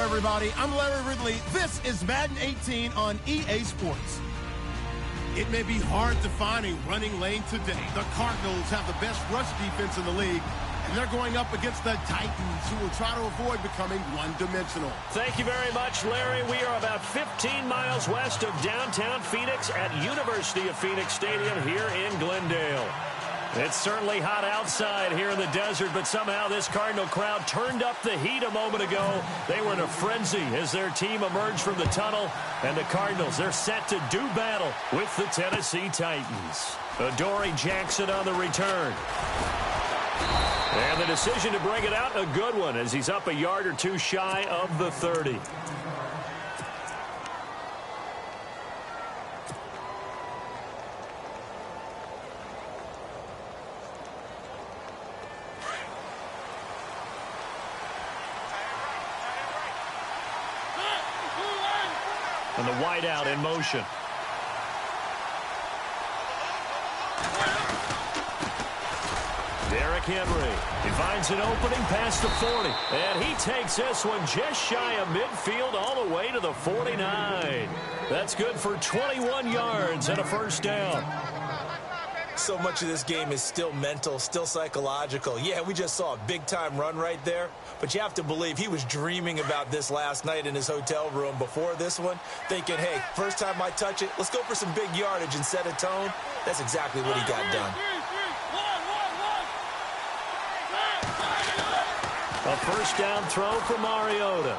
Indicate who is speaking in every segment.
Speaker 1: everybody. I'm Larry Ridley. This is Madden 18 on EA Sports. It may be hard to find a running lane today. The Cardinals have the best rush defense in the league, and they're going up against the Titans, who will try to avoid becoming one-dimensional.
Speaker 2: Thank you very much, Larry. We are about 15 miles west of downtown Phoenix at University of Phoenix Stadium here in Glendale. It's certainly hot outside here in the desert, but somehow this Cardinal crowd turned up the heat a moment ago. They were in a frenzy as their team emerged from the tunnel, and the Cardinals, they're set to do battle with the Tennessee Titans. Adoree Jackson on the return. And the decision to bring it out, a good one, as he's up a yard or two shy of the 30. And the wideout in motion. Derrick Henry. He finds an opening past the 40. And he takes this one just shy of midfield all the way to the 49. That's good for 21 yards and a first down.
Speaker 3: So much of this game is still mental, still psychological. Yeah, we just saw a big-time run right there, but you have to believe he was dreaming about this last night in his hotel room before this one, thinking, hey, first time I touch it, let's go for some big yardage and set a tone. That's exactly what he got done.
Speaker 2: A first down throw for Mariota.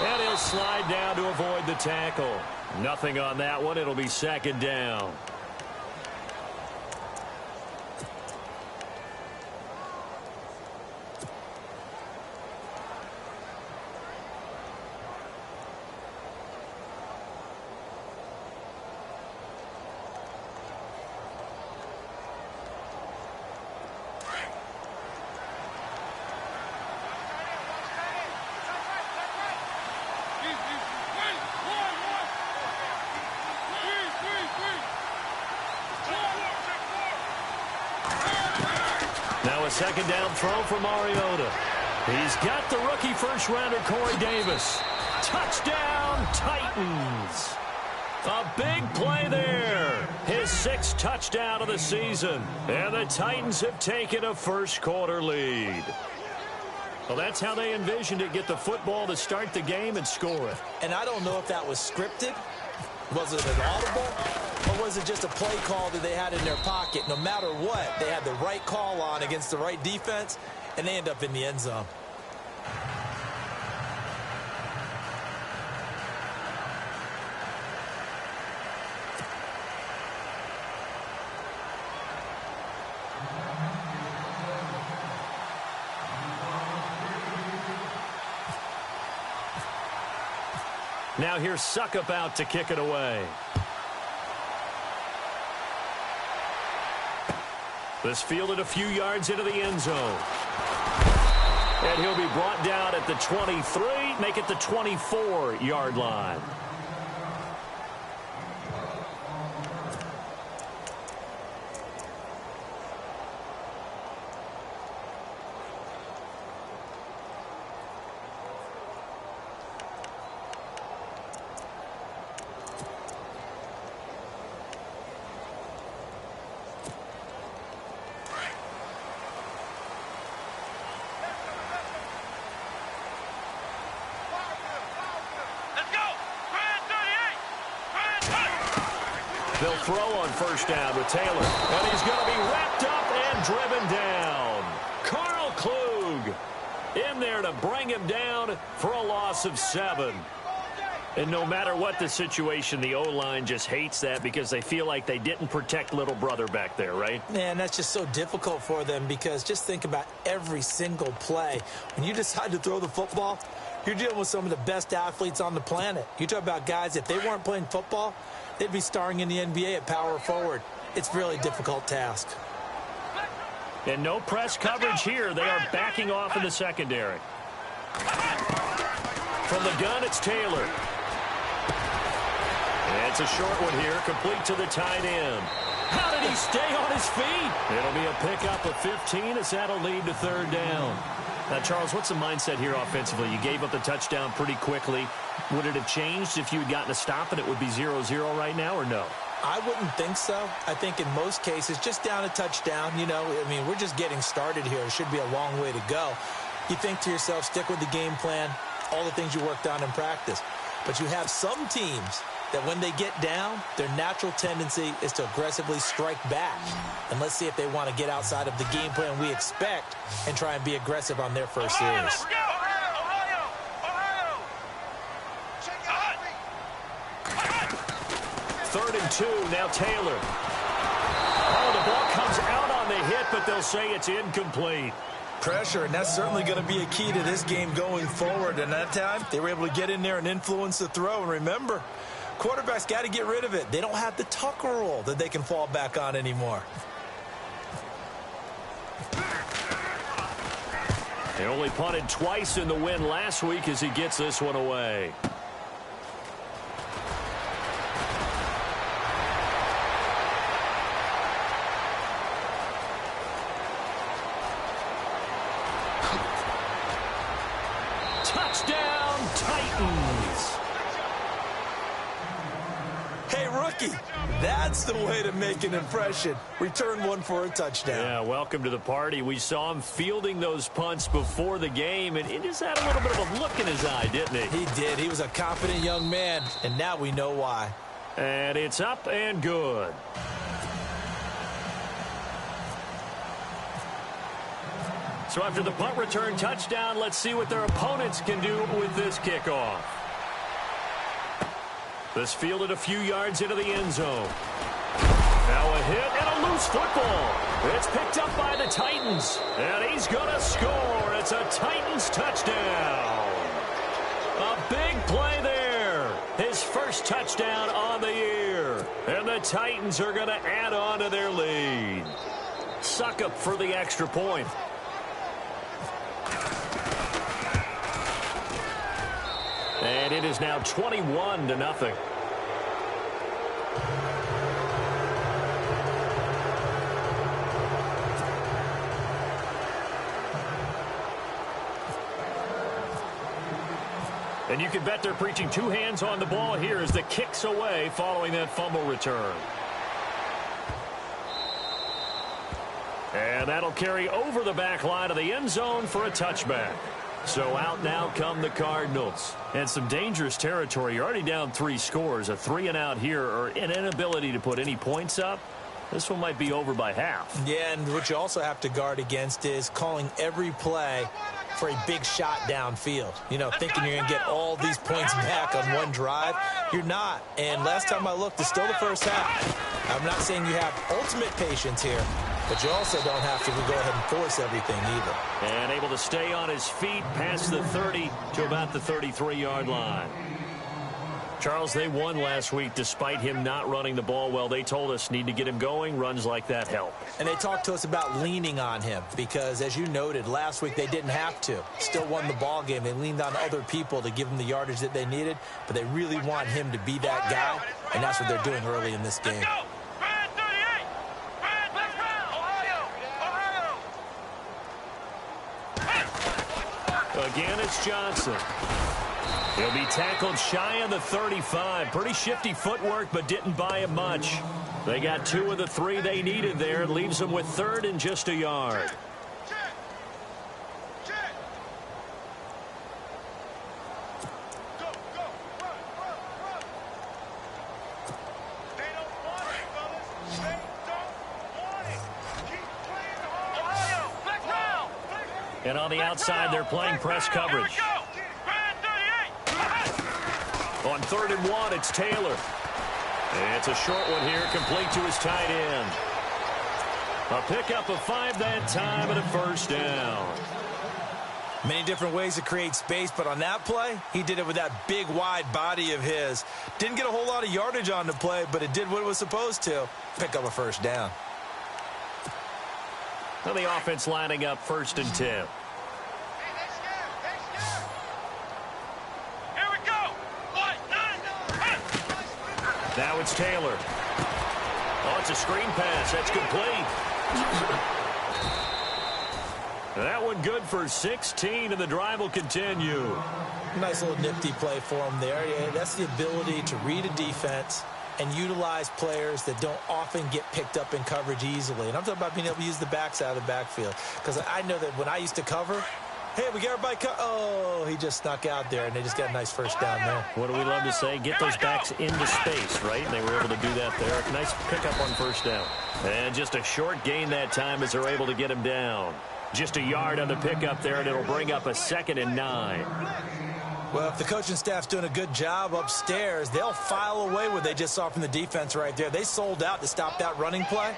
Speaker 2: And he'll slide down to avoid the tackle. Nothing on that one. It'll be second down. Now a second down throw for Mariota. He's got the rookie first-rounder Corey Davis. Touchdown, Titans. A big play there. His sixth touchdown of the season. And the Titans have taken a first-quarter lead. Well, that's how they envisioned it. Get the football to start the game and score it.
Speaker 3: And I don't know if that was scripted. Was it an audible? Or was it just a play call that they had in their pocket? No matter what, they had the right call on against the right defense, and they end up in the end zone.
Speaker 2: Now here's Suckup out to kick it away. This fielded a few yards into the end zone. And he'll be brought down at the 23, make it the 24-yard line. They'll throw on first down with Taylor. And he's going to be wrapped up and driven down. Carl Klug in there to bring him down for a loss of 7. And no matter what the situation, the O-line just hates that because they feel like they didn't protect little brother back there, right?
Speaker 3: Man, that's just so difficult for them because just think about every single play. When you decide to throw the football, you're dealing with some of the best athletes on the planet. You talk about guys, if they weren't playing football, they'd be starring in the NBA at power forward. It's a really difficult task.
Speaker 2: And no press coverage here. They are backing off in the secondary. From the gun, it's Taylor. And it's a short one here, complete to the tight end. How did he stay on his feet? It'll be a pickup of 15 as that'll lead to third down. Now, Charles, what's the mindset here offensively? You gave up the touchdown pretty quickly. Would it have changed if you had gotten a stop and it would be 0-0 right now, or no?
Speaker 3: I wouldn't think so. I think in most cases, just down a touchdown, you know, I mean, we're just getting started here. It should be a long way to go. You think to yourself, stick with the game plan, all the things you worked on in practice. But you have some teams that when they get down, their natural tendency is to aggressively strike back. And let's see if they want to get outside of the game plan we expect and try and be aggressive on their first series.
Speaker 2: Third and 2, now Taylor. Oh, the ball comes out on the hit, but they'll say it's incomplete.
Speaker 3: Pressure, and that's certainly going to be a key to this game going forward. And that time, they were able to get in there and influence the throw. And remember, quarterbacks got to get rid of it. They don't have the Tucker rule that they can fall back on anymore.
Speaker 2: They only punted twice in the win last week as he gets this one away. Touchdown, Titans.
Speaker 3: Hey, rookie, that's the way to make an impression. Return one for a touchdown.
Speaker 2: Yeah, welcome to the party. We saw him fielding those punts before the game, and he just had a little bit of a look in his eye, didn't he?
Speaker 3: He did. He was a confident young man, and now we know why.
Speaker 2: And it's up and good. So after the punt return touchdown, let's see what their opponents can do with this kickoff. This fielded a few yards into the end zone. Now a hit and a loose football. It's picked up by the Titans, and he's going to score. It's a Titans touchdown. A big play there. His first touchdown on the year. And the Titans are going to add on to their lead. Suckup for the extra point. And it is now 21-0. And you can bet they're preaching two hands on the ball here as the kick's away following that fumble return. And that'll carry over the back line of the end zone for a touchback. So out now come the Cardinals. And some dangerous territory. You're already down 3 scores. A 3-and-out here, or an inability to put any points up. This one might be over by half.
Speaker 3: Yeah, and what you also have to guard against is calling every play for a big shot downfield. You know, thinking you're going to get all these points back on one drive. You're not. And last time I looked, it's still the first half. I'm not saying you have ultimate patience here, but you also don't have to go ahead and force everything either.
Speaker 2: And able to stay on his feet past the 30 to about the 33-yard line. Charles, they won last week despite him not running the ball well. They told us need to get him going. Runs like that help.
Speaker 3: And they talked to us about leaning on him because, as you noted, last week they didn't have to. Still won the ball game. They leaned on other people to give them the yardage that they needed, but they really want him to be that guy, and that's what they're doing early in this game.
Speaker 2: Again, it's Johnson. He'll be tackled shy of the 35. Pretty shifty footwork, but didn't buy him much. They got 2 of the 3 they needed there. It leaves them with 3rd and just a yard. And on the outside, they're playing press coverage. On 3rd and 1, it's Taylor. And it's a short one here, complete to his tight end. A pickup of 5 that time and a first down.
Speaker 3: Many different ways to create space, but on that play, he did it with that big, wide body of his. Didn't get a whole lot of yardage on the play, but it did what it was supposed to. Pick up a first down.
Speaker 2: Now the offense lining up 1st and 10. Now it's Taylor. Oh, it's a screen pass. That's complete. That one good for 16, and the drive will continue.
Speaker 3: Nice little nifty play for him there. Yeah, that's the ability to read a defense and utilize players that don't often get picked up in coverage easily. And I'm talking about being able to use the backside of the backfield. Because I know that when I used to cover, hey, we got everybody oh, he just snuck out there, and they just got a nice first down there.
Speaker 2: What do we love to say? Get those backs into space, right? And they were able to do that there. Nice pickup on first down. And just a short gain that time as they're able to get him down. Just a yard on the pickup there, and it'll bring up a 2nd and 9.
Speaker 3: Well, if the coaching staff's doing a good job upstairs, they'll file away what they just saw from the defense right there. They sold out to stop that running play.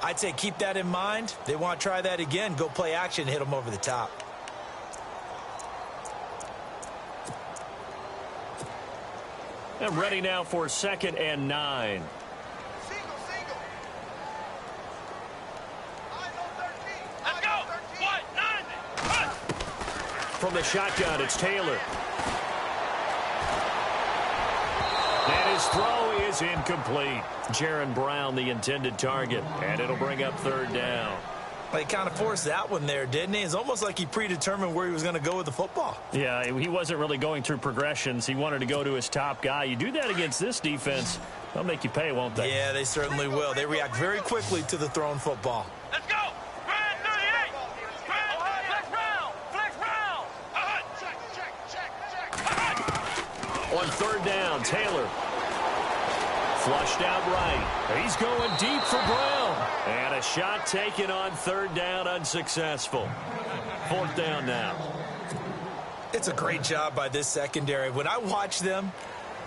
Speaker 3: I'd say keep that in mind. They want to try that again. Go play action and hit them over the top.
Speaker 2: And ready now for 2nd and 9.
Speaker 4: Let's go. 1-9.
Speaker 2: From the shotgun, it's Taylor. And his throw is incomplete. Jaron Brown, the intended target. And it'll bring up 3rd down.
Speaker 3: Well, he kind of forced that one there, didn't he? It's almost like he predetermined where he was going to go with the football.
Speaker 2: Yeah, he wasn't really going through progressions. He wanted to go to his top guy. You do that against this defense, they'll make you pay, won't they?
Speaker 3: Yeah, they certainly will. They react very quickly to the thrown football.
Speaker 4: Let's go. Brand 38. Flex round. Flex round. Check.
Speaker 2: On 3rd down, Taylor. Flushed out right. He's going deep for Brown. And a shot taken on 3rd down, unsuccessful. 4th down now.
Speaker 3: It's a great job by this secondary. When I watch them,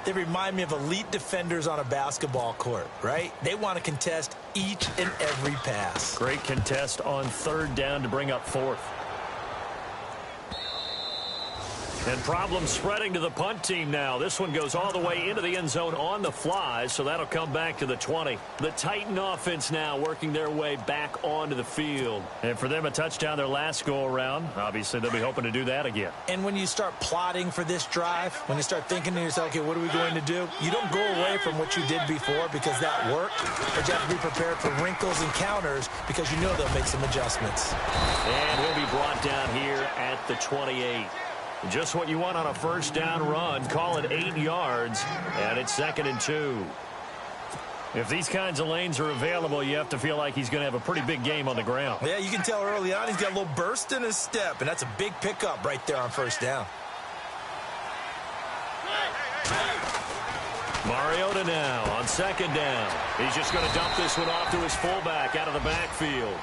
Speaker 3: they remind me of elite defenders on a basketball court, right? They want to contest each and every pass.
Speaker 2: Great contest on 3rd down to bring up 4th. And problem spreading to the punt team now. This one goes all the way into the end zone on the fly, so that'll come back to the 20. The Titan offense now working their way back onto the field. And for them, a touchdown their last go-around. Obviously, they'll be hoping to do that again.
Speaker 3: And when you start plotting for this drive, when you start thinking to yourself, okay, what are we going to do? You don't go away from what you did before because that worked, but you have to be prepared for wrinkles and counters because you know they'll make some adjustments.
Speaker 2: And he'll be brought down here at the 28. Just what you want on a first down run. Call it 8 yards, and it's 2nd and 2. If these kinds of lanes are available, you have to feel like he's going to have a pretty big game on the ground.
Speaker 3: Yeah, you can tell early on he's got a little burst in his step, and that's a big pickup right there on first down.
Speaker 2: Mariota now on 2nd down. He's just going to dump this one off to his fullback out of the backfield.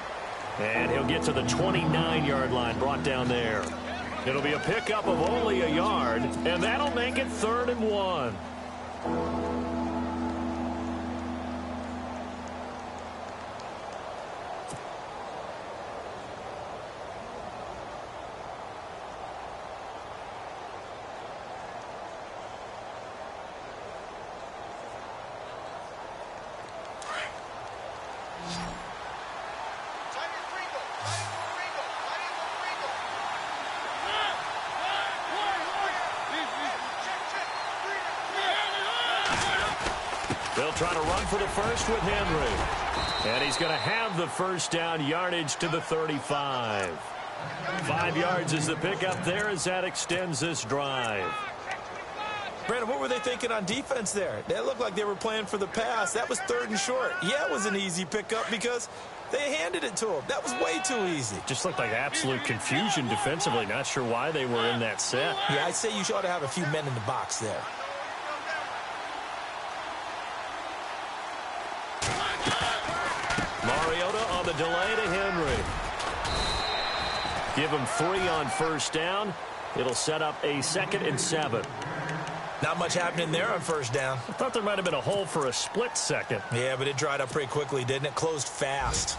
Speaker 2: And he'll get to the 29-yard line, brought down there. It'll be a pickup of only a yard, and that'll make it 3rd and 1. They'll try to run for the first with Henry. And he's going to have the first down, yardage to the 35. 5 yards is the pickup there as that extends this drive.
Speaker 3: Brandon, what were they thinking on defense there? They looked like they were playing for the pass. That was 3rd and short. Yeah, it was an easy pickup because they handed it to him. That was way too easy.
Speaker 2: Just looked like absolute confusion defensively. Not sure why they were in that set.
Speaker 3: Yeah, I'd say you ought to have a few men in the box there.
Speaker 2: Mariota on the delay to Henry. Give him 3 on first down. It'll set up a 2nd and 7.
Speaker 3: Not much happening there on first down.
Speaker 2: I thought there might have been a hole for a split second.
Speaker 3: Yeah, but it dried up pretty quickly, didn't it? Closed fast.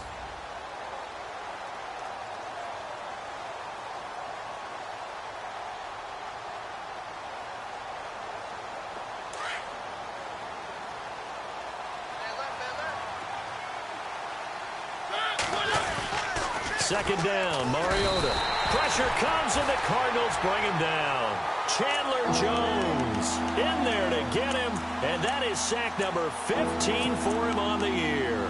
Speaker 2: Second down, Mariota. Pressure comes, and the Cardinals bring him down. Chandler Jones in there to get him, and that is sack number 15 for him on the year.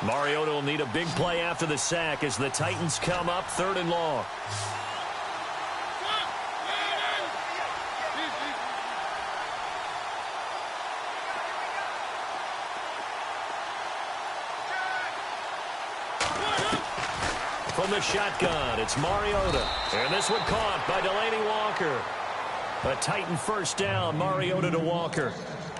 Speaker 2: Mariota will need a big play after the sack as the Titans come up 3rd and long. From the shotgun, it's Mariota. And this one caught by Delaney Walker. A Titan first down, Mariota to Walker.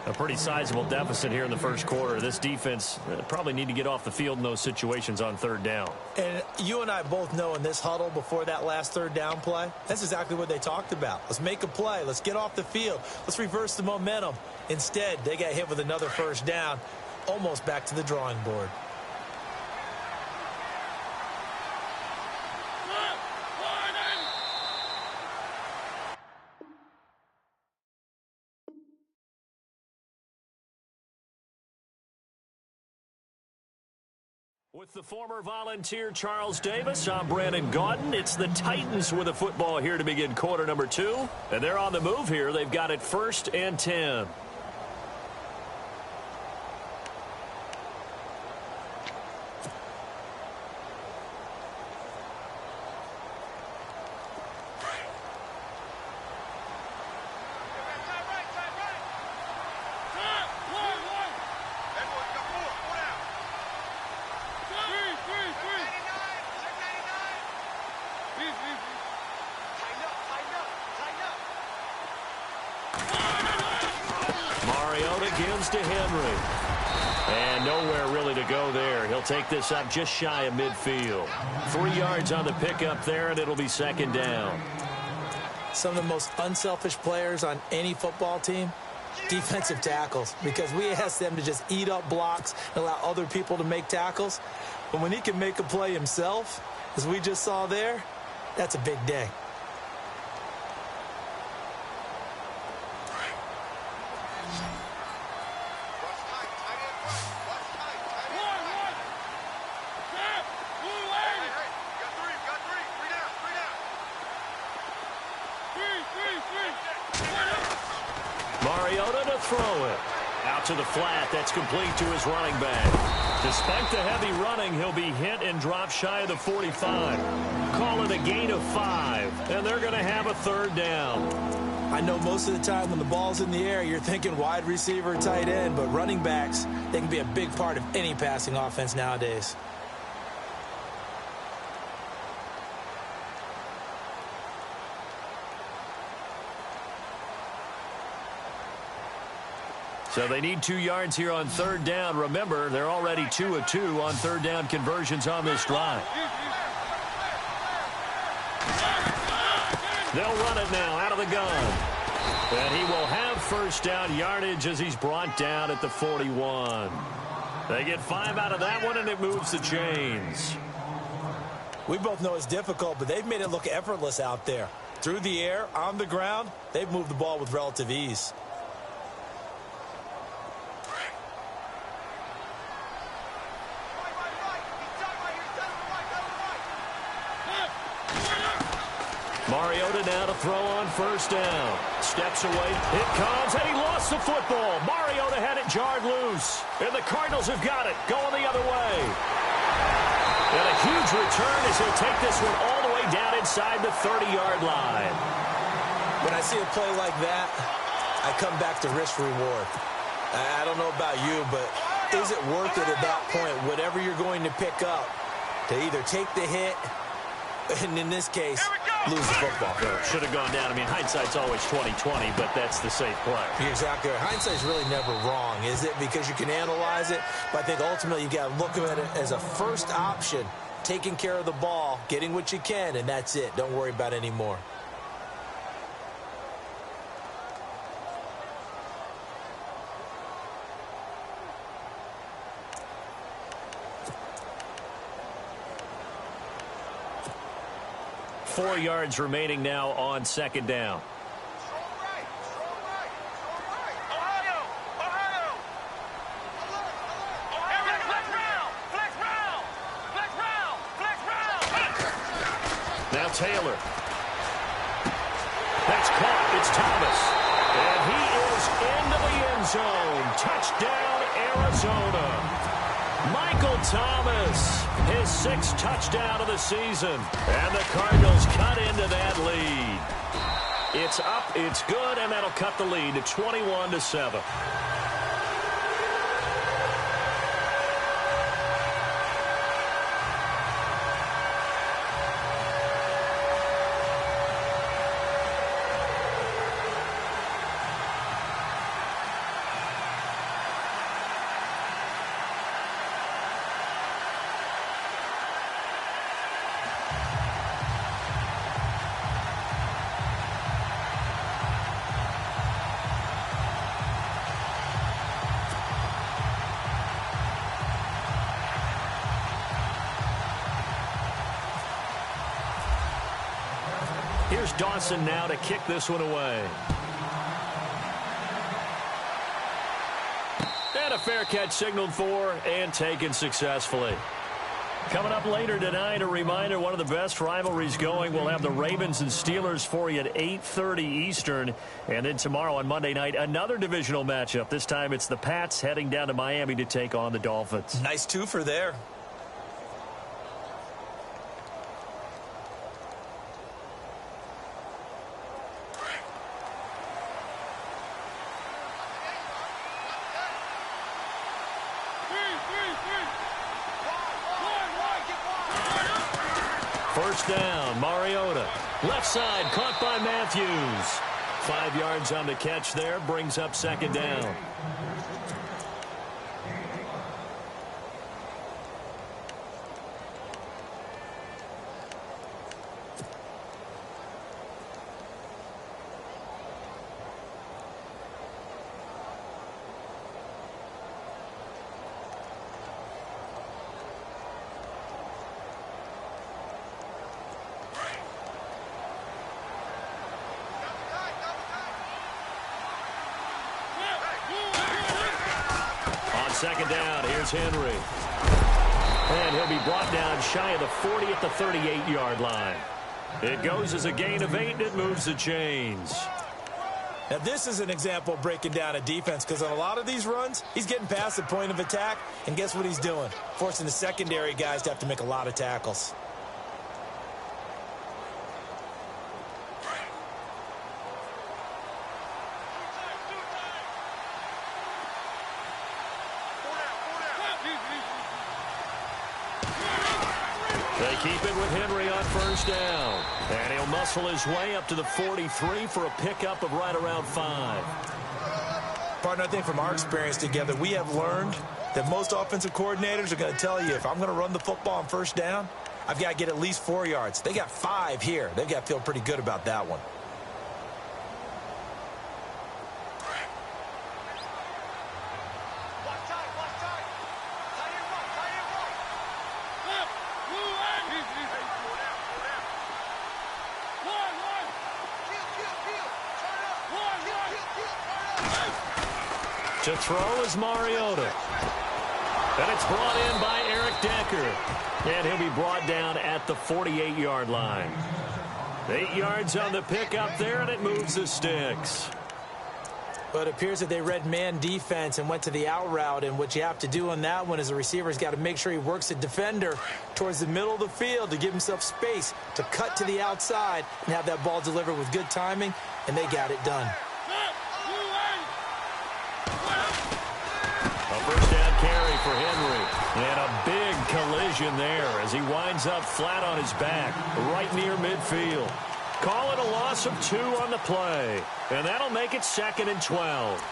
Speaker 2: A pretty sizable deficit here in the first quarter. This defense probably need to get off the field in those situations on 3rd down.
Speaker 3: And you and I both know in this huddle before that last 3rd down play, that's exactly what they talked about. Let's make a play. Let's get off the field. Let's reverse the momentum. Instead, they got hit with another first down, almost back to the drawing board.
Speaker 2: With the former Volunteer Charles Davis, I'm Brandon Gaudin. It's the Titans with a football here to begin quarter number 2. And they're on the move here. They've got it 1st and 10. Gives to Henry. And nowhere really to go there. He'll take this up just shy of midfield. 3 yards on the pickup there, and it'll be 2nd down.
Speaker 3: Some of the most unselfish players on any football team, defensive tackles, because we ask them to just eat up blocks and allow other people to make tackles. But when he can make a play himself, as we just saw there, that's a big day.
Speaker 2: Mariota to throw it. Out to the flat. That's complete to his running back. Despite the heavy running, he'll be hit and drop shy of the 45. Call it a gain of 5, and they're going to have a 3rd down.
Speaker 3: I know most of the time when the ball's in the air, you're thinking wide receiver, tight end, but running backs, they can be a big part of any passing offense nowadays.
Speaker 2: So they need 2 yards here on 3rd down. Remember, they're already 2 of 2 on 3rd down conversions on this drive. They'll run it now out of the gun. And he will have 1st down yardage as he's brought down at the 41. They get 5 out of that one, and it moves the chains.
Speaker 3: We both know it's difficult, but they've made it look effortless out there. Through the air, on the ground, they've moved the ball with relative ease.
Speaker 2: Mariota now to throw on 1st down. Steps away. It comes, and he lost the football. Mariota had it jarred loose. And the Cardinals have got it, going the other way. And a huge return as he'll take this one all the way down inside the 30-yard line.
Speaker 3: When I see a play like that, I come back to risk reward. I don't know about you, but is it worth it at that point, whatever you're going to pick up, to either take the hit, and in this case, lose the football?
Speaker 2: Should have gone down. I mean, hindsight's always 20/20, but that's the safe play.
Speaker 3: You're exactly right. Hindsight's really never wrong, is it? Because you can analyze it, but I think ultimately you got to look at it as a first option, taking care of the ball, getting what you can, and that's it. Don't worry about it anymore.
Speaker 2: Four yards remaining now on 2nd down. Now Taylor. That's caught. It's Thomas. And he is into the end zone. Touchdown, Arizona. Michael Thomas, his 6th touchdown of the season. And the Cardinals cut into that lead. It's up, it's good, and that'll cut the lead to 21-7. Here's Dawson now to kick this one away. And a fair catch signaled for and taken successfully. Coming up later tonight, a reminder, one of the best rivalries going. We'll have the Ravens and Steelers for you at 8:30 Eastern. And then tomorrow on Monday night, another divisional matchup. This time it's the Pats heading down to Miami to take on the Dolphins.
Speaker 3: Nice twofer there.
Speaker 2: First down, Mariota. Left side, caught by Matthews. 5 yards on the catch there, brings up 2nd down. Second down, here's Henry. And he'll be brought down shy of the 40 at the 38-yard line. It goes as a gain of 8, and it moves the chains.
Speaker 3: Now, this is an example of breaking down a defense, because on a lot of these runs, he's getting past the point of attack, and guess what he's doing? Forcing the secondary guys to have to make a lot of tackles.
Speaker 2: They keep it with Henry on first down. And he'll muscle his way up to the 43 for a pickup of right around 5.
Speaker 3: Partner, I think from our experience together, we have learned that most offensive coordinators are going to tell you, if I'm going to run the football on first down, I've got to get at least 4 yards. They got 5 here. They've got to feel pretty good about that one.
Speaker 2: To throw is Mariota. And it's brought in by Eric Decker. And he'll be brought down at the 48-yard line. 8 yards on the pickup there, and it moves the sticks.
Speaker 3: Well, it appears that they read man defense and went to the out route, and what you have to do on that one is the receiver's got to make sure he works the defender towards the middle of the field to give himself space to cut to the outside and have that ball delivered with good timing, and they got it done.
Speaker 2: A first down carry for Henry. And a big collision there as he winds up flat on his back right near midfield. Call it a loss of 2 on the play. And that'll make it 2nd and 12.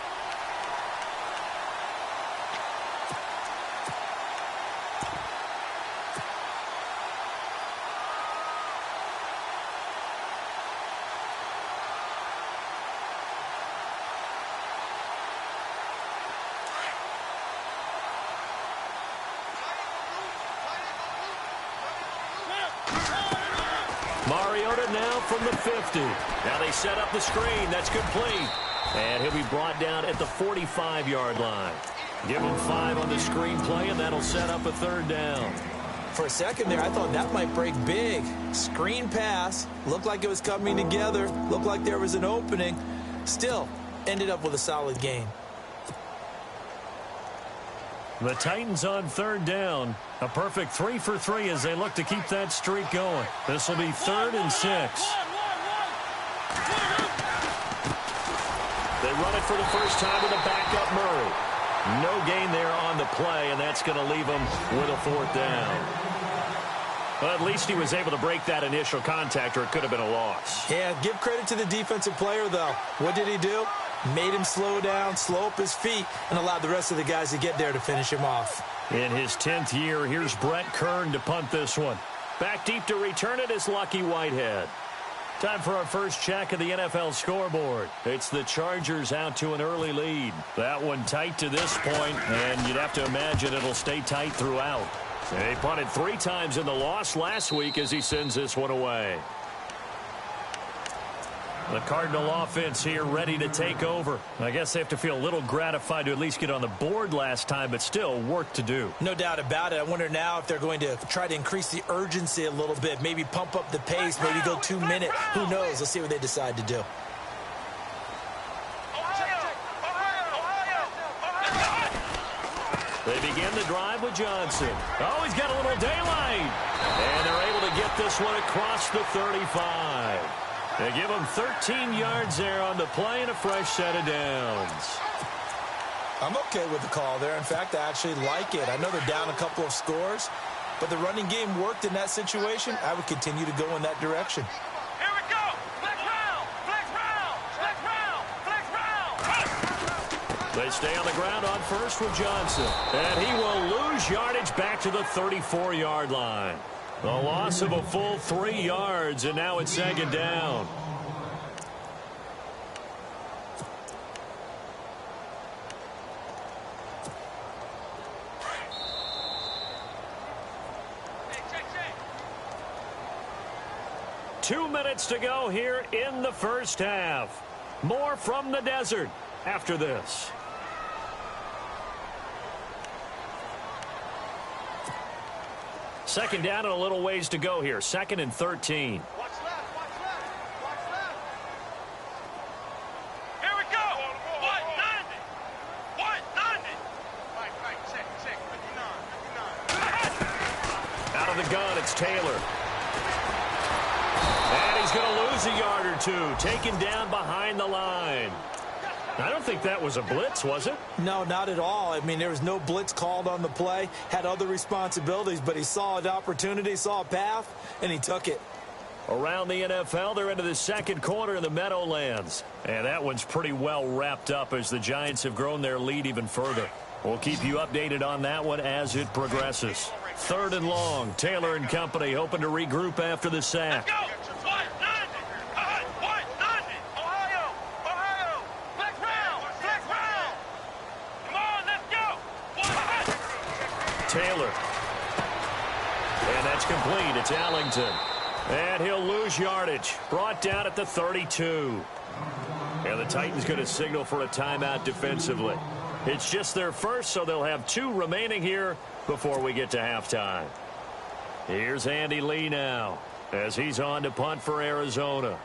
Speaker 2: Mariota now from the 50. Now they set up the screen. That's complete. And he'll be brought down at the 45-yard line. Give him 5 on the screen play, and that'll set up a 3rd down.
Speaker 3: For a second there, I thought that might break big. Screen pass. Looked like it was coming together. Looked like there was an opening. Still, ended up with a solid gain.
Speaker 2: The Titans on third down. A perfect 3 for 3 as they look to keep that streak going. This will be 3rd and 6. They run it for the first time with a backup Murray. No gain there on the play, and that's going to leave them with a 4th down. Well, at least he was able to break that initial contact, or it could have been a loss.
Speaker 3: Yeah, give credit to the defensive player, though. What did he do? Made him slow down, slow up his feet, and allowed the rest of the guys to get there to finish him off.
Speaker 2: In his 10th year, here's Brett Kern to punt this one. Back deep to return it is Lucky Whitehead. Time for our first check of the NFL scoreboard. It's the Chargers out to an early lead. That one tight to this point, and you'd have to imagine it'll stay tight throughout. They punted 3 times in the loss last week as he sends this one away. The Cardinal offense here ready to take over. I guess they have to feel a little gratified to at least get on the board last time, but still work to do.
Speaker 3: No doubt about it. I wonder now if they're going to try to increase the urgency a little bit, maybe pump up the pace, maybe go 2 minute. Who knows? Let's see what they decide to do.
Speaker 2: They begin the drive with Johnson. Oh, he's got a little daylight. And they're able to get this one across the 35. They give him 13 yards there on the play and a fresh set of downs.
Speaker 3: I'm okay with the call there. In fact, I actually like it. I know they're down a couple of scores, but the running game worked in that situation. I would continue to go in that direction.
Speaker 4: Here we go. Flex round. Flex round. Flex round. Flex round.
Speaker 2: They stay on the ground on first with Johnson. And he will lose yardage back to the 34-yard line. A loss of a full 3 yards, and now it's 2nd down.
Speaker 4: Check.
Speaker 2: 2 minutes to go here in the first half. More from the desert after this. Second down and a little ways to go here. 2nd and 13.
Speaker 4: Watch left. Here we go. 190. 190. Right. Check. 59.
Speaker 2: Out of the gun, it's Taylor. And he's going to lose a yard or 2. Taken down behind the line. I don't think that was a blitz, was it?
Speaker 3: No, not at all. I mean, there was no blitz called on the play. Had other responsibilities, but he saw an opportunity, saw a path, and he took it.
Speaker 2: Around the NFL, they're into the 2nd quarter in the Meadowlands. And that one's pretty well wrapped up as the Giants have grown their lead even further. We'll keep you updated on that one as it progresses. 3rd and long. Taylor and company hoping to regroup after the sack.
Speaker 4: Go. 190. 190. Ohio. Flex round. Come on, let's go. 190.
Speaker 2: Taylor. And that's complete. It's Allington. And he'll lose yardage. Brought down at the 32. And the Titans going to signal for a timeout defensively. It's just their first, so they'll have 2 remaining here before we get to halftime. Here's Andy Lee now as he's on to punt for Arizona.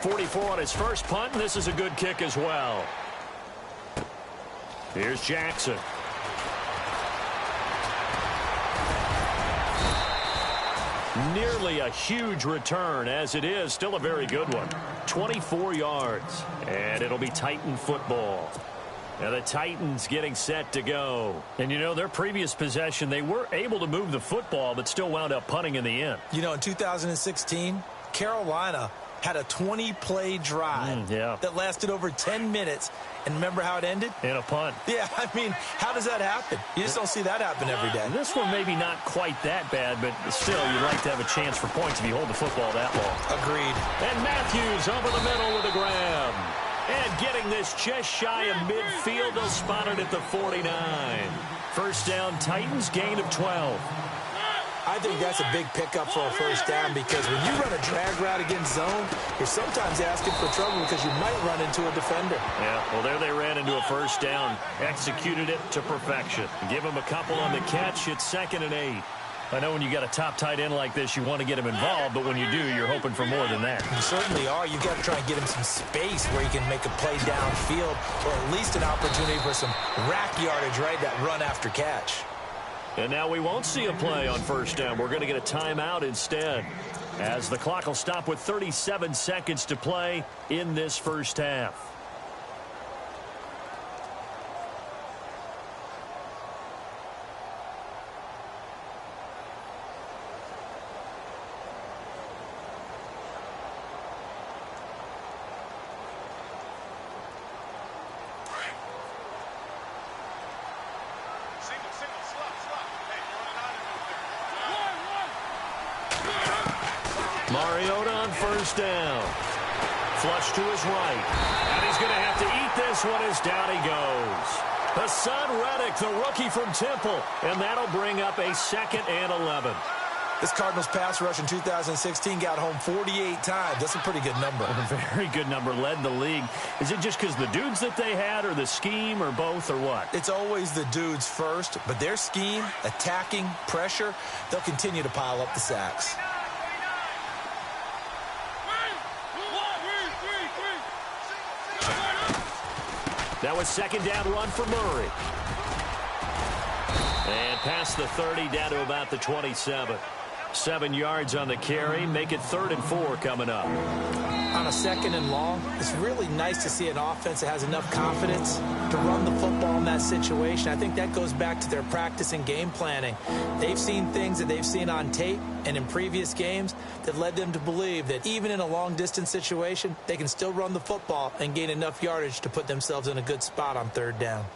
Speaker 2: .44 on his first punt, and this is a good kick as well. Here's Jackson. Nearly a huge return, as it is still a very good one. 24 yards, and it'll be Titan football. Now the Titans getting set to go. And, you know, their previous possession, they were able to move the football, but still wound up punting in the end.
Speaker 3: You know, in 2016, Carolina had a 20-play drive that lasted over 10 minutes. And remember how it ended?
Speaker 2: In a punt.
Speaker 3: Yeah, I mean, how does that happen? You just don't see that happen every day.
Speaker 2: This one maybe not quite that bad, but still, you'd like to have a chance for points if you hold the football that long.
Speaker 3: Agreed.
Speaker 2: And Matthews over the middle with a grab. And getting this just shy of midfield, they'll spot it at the 49. First down, Titans, gain of 12.
Speaker 3: I think that's a big pickup for a first down because when you run a drag route against zone, you're sometimes asking for trouble because you might run into a defender.
Speaker 2: Yeah, well, there they ran into a first down. Executed it to perfection. Give them a couple on the catch. It's 2nd and 8. I know when you got a top tight end like this, you want to get him involved, but when you do, you're hoping for more than that.
Speaker 3: You certainly are. You've got to try and get him some space where he can make a play downfield, or at least an opportunity for some rack yardage, right? That run after catch.
Speaker 2: And now we won't see a play on first down. We're going to get a timeout instead, as the clock will stop with 37 seconds to play in this first half. Mariota on first down. Flush to his right. And he's going to have to eat this one as down he goes. Hassan Reddick, the rookie from Temple. And that'll bring up a 2nd and 11.
Speaker 3: This Cardinals pass rush in 2016 got home 48 times. That's a pretty good number.
Speaker 2: A very good number. Led the league. Is it just because the dudes that they had, or the scheme, or both, or what?
Speaker 3: It's always the dudes first, but their scheme, attacking, pressure, they'll continue to pile up the sacks.
Speaker 2: That was 2nd down run for Murray. And past the 30, down to about the 27. 7 yards on the carry. Make it 3rd and 4 coming up.
Speaker 3: On a 2nd and long, it's really nice to see an offense that has enough confidence to run the football in that situation. I think that goes back to their practice and game planning. They've seen things that they've seen on tape and in previous games that led them to believe that even in a long-distance situation, they can still run the football and gain enough yardage to put themselves in a good spot on 3rd down.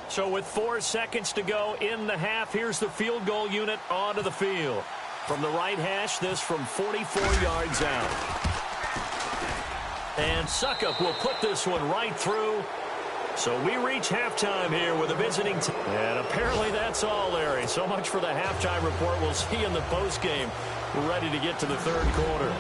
Speaker 2: So with 4 seconds to go in the half, here's the field goal unit onto the field. From the right hash, this from 44 yards out. And Suckup will put this one right through. So we reach halftime here with a visiting team. And apparently that's all, Larry. So much for the halftime report. We'll see you in the postgame. We're ready to get to the 3rd quarter.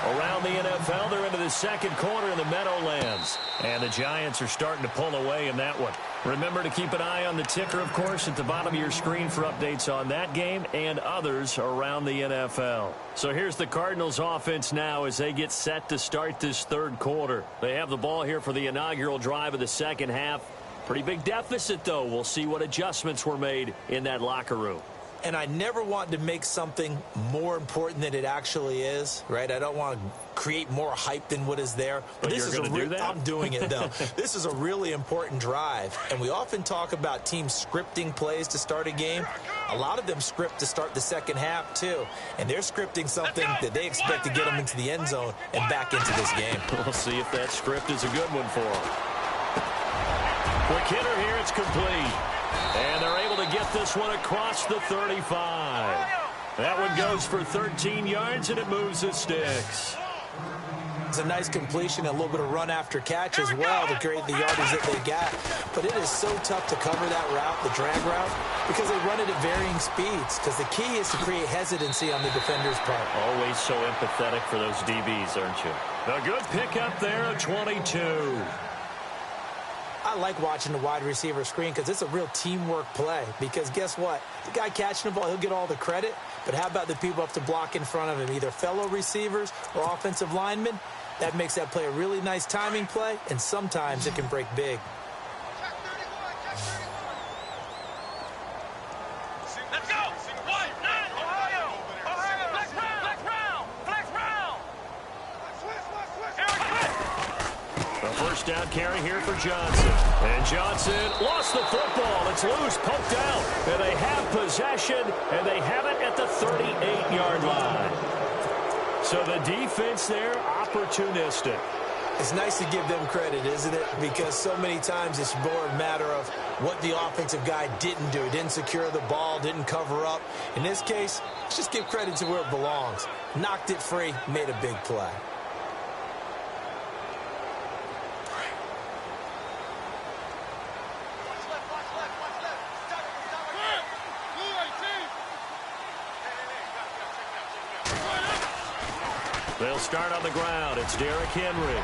Speaker 2: Around the NFL, they're into the 2nd quarter in the Meadowlands. And the Giants are starting to pull away in that one. Remember to keep an eye on the ticker, of course, at the bottom of your screen for updates on that game and others around the NFL. So here's the Cardinals offense now as they get set to start this 3rd quarter. They have the ball here for the inaugural drive of the 2nd half. Pretty big deficit, though. We'll see what adjustments were made in that locker room.
Speaker 3: And I never want to make something more important than it actually is, right? I don't want to create more hype than what is there.
Speaker 2: But this is do that?
Speaker 3: I'm doing it, though. This is a really important drive. And we often talk about teams scripting plays to start a game. A lot of them script to start the 2nd half, too. And they're scripting something that they expect to get them into the end zone and back into this game.
Speaker 2: We'll see if that script is a good one for them. Quick hitter here. It's complete. And they're able to get this one across the 35. That one goes for 13 yards, and it moves the sticks.
Speaker 3: It's a nice completion, a little bit of run after catch as well to create the yardage that they got. But it is so tough to cover that route, the drag route, because they run it at varying speeds. Because the key is to create hesitancy on the defender's part.
Speaker 2: Always so empathetic for those DBs, aren't you? A good pickup there, a 22.
Speaker 3: I like watching the wide receiver screen because it's a real teamwork play. Because guess what? The guy catching the ball, he'll get all the credit. But how about the people up to block in front of him, either fellow receivers or offensive linemen? That makes that play a really nice timing play, and sometimes it can break big.
Speaker 4: Let's go! Ohio! Flex round!
Speaker 2: A first down carry here for Johnson. And Johnson lost the football. It's loose, poked out. And they have possession, and they have it at the 38-yard line. So the defense there, opportunistic.
Speaker 3: It's nice to give them credit, isn't it? Because so many times it's more a matter of what the offensive guy didn't do. Didn't secure the ball, didn't cover up. In this case, let's just give credit to where it belongs. Knocked it free, made a big play.
Speaker 2: They'll start on the ground. It's Derrick Henry.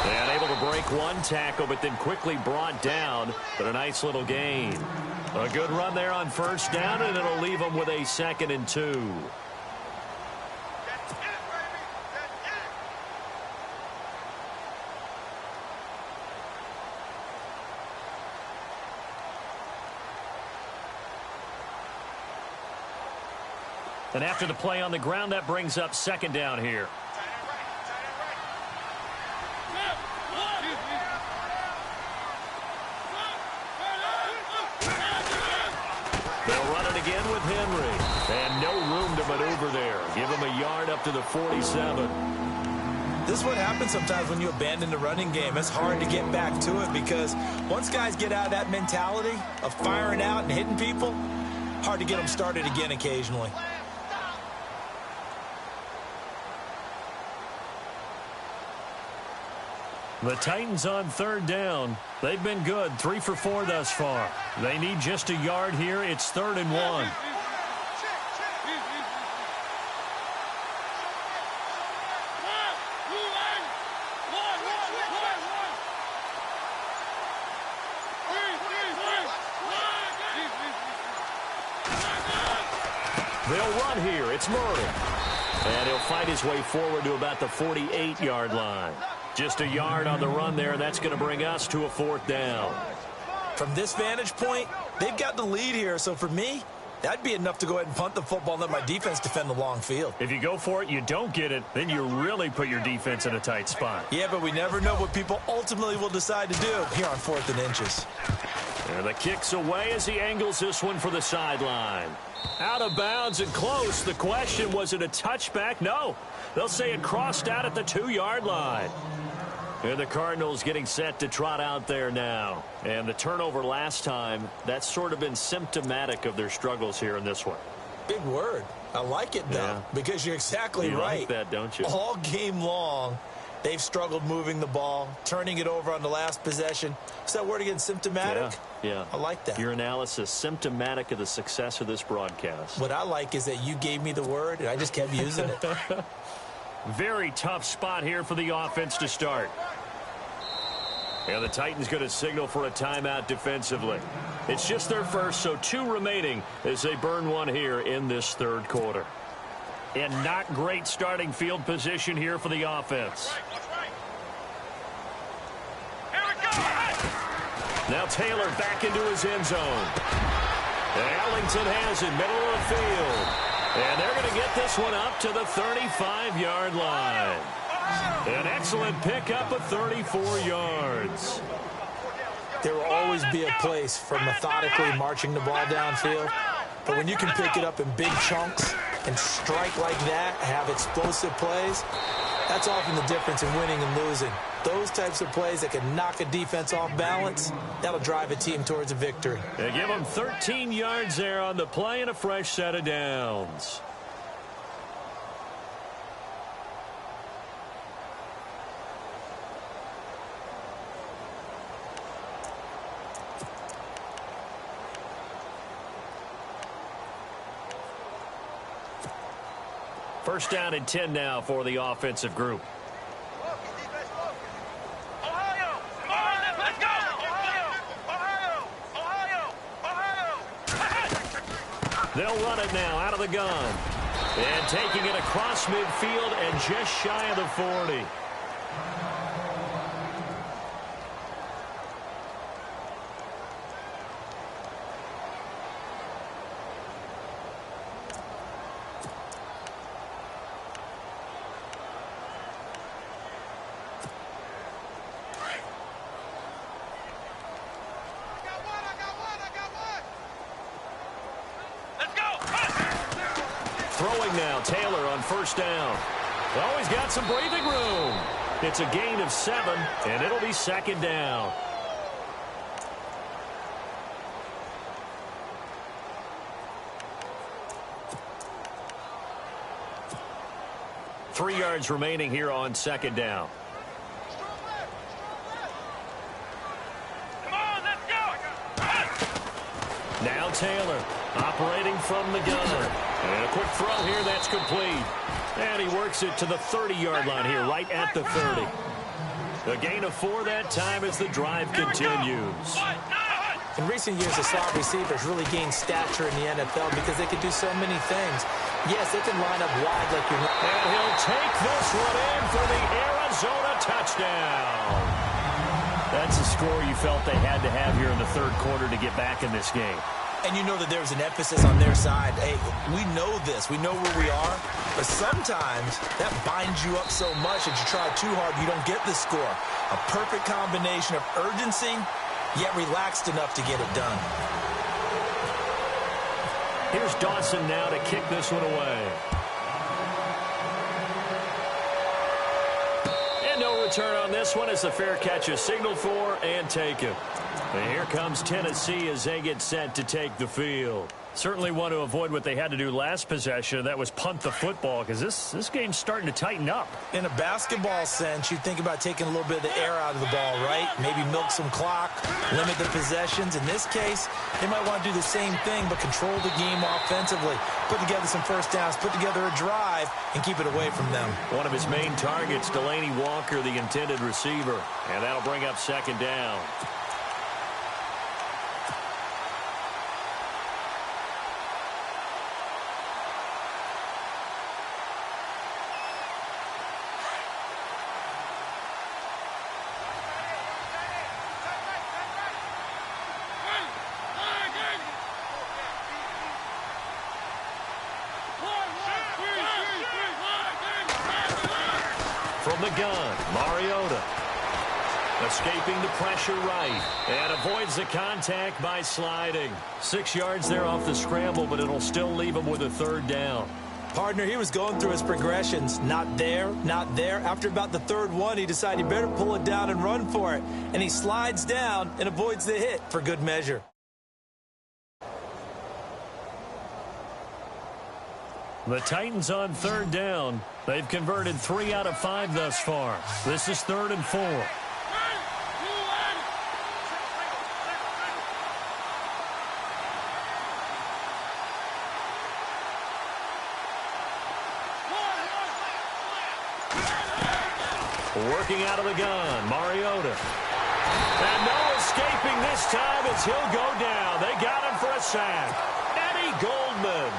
Speaker 2: And able to break one tackle, but then quickly brought down. But a nice little gain. A good run there on first down, and it'll leave them with a 2nd and 2. And after the play on the ground, that brings up 2nd down here. They'll run it again with Henry. And no room to maneuver there. Give him a yard up to the 47.
Speaker 3: This is what happens sometimes when you abandon the running game. It's hard to get back to it because once guys get out of that mentality of firing out and hitting people, hard to get them started again occasionally.
Speaker 2: The Titans on 3rd down. They've been good, 3 for 4 thus far. They need just a yard here. It's 3rd and 1. They'll run here. It's Murray. And he'll fight his way forward to about the 48-yard line. Just a yard on the run there. That's going to bring us to a 4th down.
Speaker 3: From this vantage point, they've got the lead here. So for me, that'd be enough to go ahead and punt the football and let my defense defend the long field.
Speaker 2: If you go for it, you don't get it, then you really put your defense in a tight spot.
Speaker 3: Yeah, but we never know what people ultimately will decide to do here on 4th and inches.
Speaker 2: And the kick's away as he angles this one for the sideline. Out of bounds and close. The question, was it a touchback? No. They'll say it crossed out at the 2-yard line. And the Cardinals getting set to trot out there now. And the turnover last time, that's sort of been symptomatic of their struggles here in this one.
Speaker 3: Big word. I like it, though, because you're exactly right.
Speaker 2: You like that, don't you?
Speaker 3: All game long, they've struggled moving the ball, turning it over on the last possession. Is that word again, symptomatic?
Speaker 2: Yeah.
Speaker 3: I like that.
Speaker 2: Your analysis, symptomatic of the success of this broadcast.
Speaker 3: What I like is that you gave me the word, and I just kept using it.
Speaker 2: Very tough spot here for the offense to start. And the Titans going to signal for a timeout defensively. It's just their first, so 2 remaining as they burn one here in this 3rd quarter. And not great starting field position here for the offense. Now Taylor back into his end zone. Ellington has it, middle of the field. And they're going to get this one up to the 35-yard line. An excellent pickup of 34 yards.
Speaker 3: There will always be a place for methodically marching the ball downfield. But when you can pick it up in big chunks and strike like that, have explosive plays, that's often the difference in winning and losing. Those types of plays that can knock a defense off balance, that'll drive a team towards a victory.
Speaker 2: They give them 13 yards there on the play and a fresh set of downs. First down and 10 now for the offensive group. They'll run it now out of the gun. And taking it across midfield and just shy of the 40. Throwing now, Taylor on first down. Oh, he's got some breathing room. It's a gain of 7, and it'll be 2nd down. Three yards remaining here on 2nd down. Now Taylor operating from the gun. And a quick throw here that's complete. And he works it to the 30-yard line here, right at the 30. A gain of 4 that time as the drive continues.
Speaker 3: In recent years, the slot receivers really gained stature in the NFL because they can do so many things. Yes, they can line up wide like you're...
Speaker 2: And he'll take this one in for the Arizona touchdown. That's a score you felt they had to have here in the third quarter to get back in this game.
Speaker 3: And you know that there's an emphasis on their side. Hey, we know this. We know where we are. But sometimes that binds you up so much that you try too hard, you don't get the score. A perfect combination of urgency, yet relaxed enough to get it done.
Speaker 2: Here's Dawson now to kick this one away. And no return on this one as the fair catch is signaled for and taken. And here comes Tennessee as they get set to take the field. Certainly want to avoid what they had to do last possession. That was punt the football because this game's starting to tighten up.
Speaker 3: In a basketball sense, you think about taking a little bit of the air out of the ball, right? Maybe milk some clock, limit the possessions. In this case, they might want to do the same thing but control the game offensively. Put together some first downs, put together a drive, and keep it away from them.
Speaker 2: One of his main targets, Delaney Walker, the intended receiver. And that'll bring up second down. From the gun, Mariota. Escaping the pressure right. And avoids the contact by sliding. 6 yards there off the scramble, but it'll still leave him with a third down.
Speaker 3: Partner, he was going through his progressions. Not there, not there. After about the third one, he decided he better pull it down and run for it. And he slides down and avoids the hit for good measure.
Speaker 2: The Titans on third down. They've converted 3 out of 5 thus far. This is 3rd and 4. Working out of the gun, Mariota. And no escaping this time as he'll go down. They got him for a sack. Eddie Goldman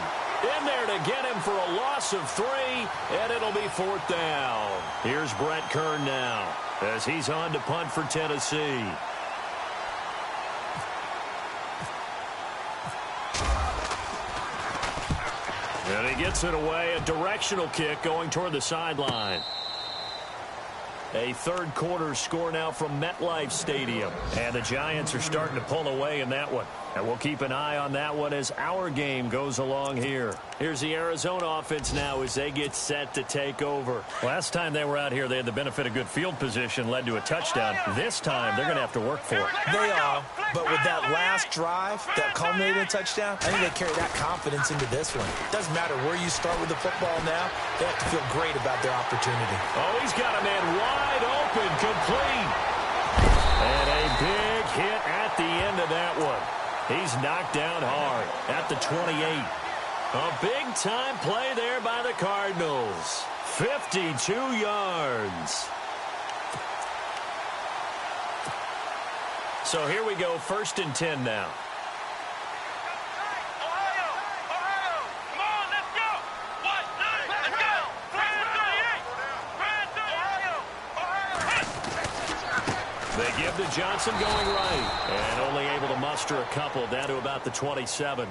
Speaker 2: in there to get him for a loss of 3, and it'll be 4th down. Here's Brett Kern now as he's on to punt for Tennessee. And he gets it away, a directional kick going toward the sideline. A third quarter score now from MetLife Stadium. And the Giants are starting to pull away in that one. And we'll keep an eye on that one as our game goes along here. Here's the Arizona offense now as they get set to take over. Last time they were out here, they had the benefit of good field position, led to a touchdown. This time, they're going to have to work for it.
Speaker 3: They are, but with that last drive, that culminating touchdown, I think they carry that confidence into this one. Doesn't matter where you start with the football now, they have to feel great about their opportunity.
Speaker 2: Oh, he's got a man wide open, complete. And a big hit at the end of that one. He's knocked down hard at the 28. A big-time play there by the Cardinals. 52 yards. So here we go, 1st and 10 now. They give to Johnson going right. And only able to muster a couple down to about the 27.